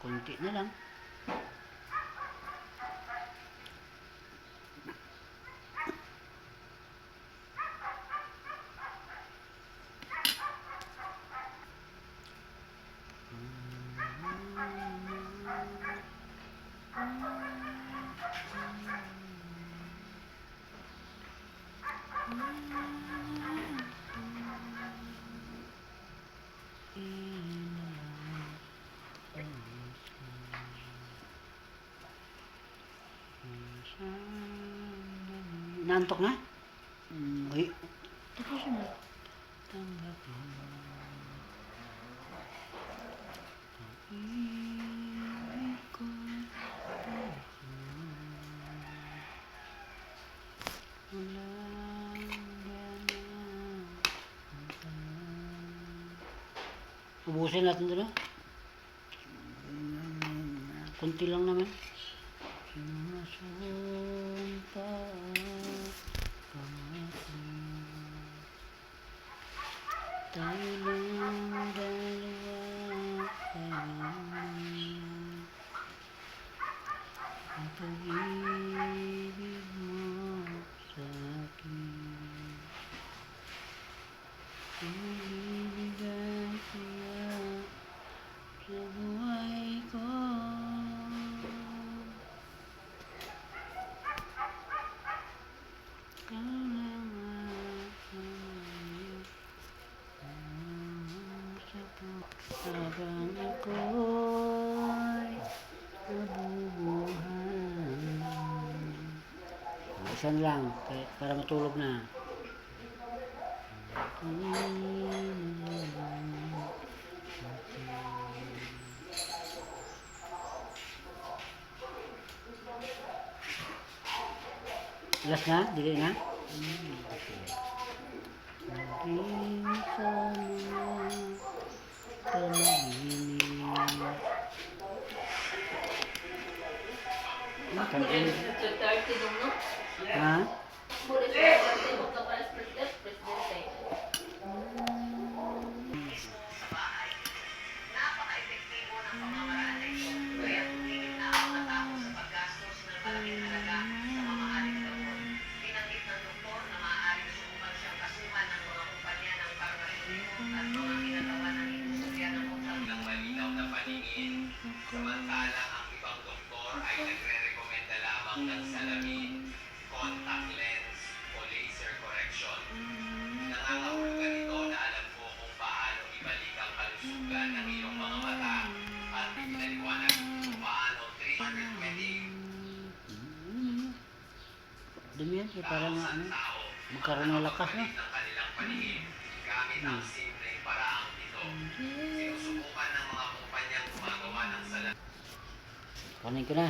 Kunti na lang. Nantok na? Uy. Tapusin mo. Tanggapin mo. Ibig ko. Walang ganang. Ubusin natin doon. Kunti lang naman. Sinasumpa pangako tayo lang dalawa kailanman ang pag-ibig mo sa akin ibigay kaya sa buhay ko. Habang ako'y nabubuhay. Isan lang, para matulog na. Last na? Dili na? Naging sa mga panaginip. Ha? Samantalang ang ibang doktor ay nagre-rekomenda lamang ng salamin, contact lens o laser correction. Nangangahulugan ito na alam mo kung paano ibalik ang kalusugan ng iyong mga mata at pinaliwanag kung paano 320 Dumi yan, para nga ano, magkaroon ng lakas no? ng kanilang paningin gamit ang simpleng paraang ito. Sinusubukan ng mga kumpanyang gumagawa ng salamin. Kanin ko na.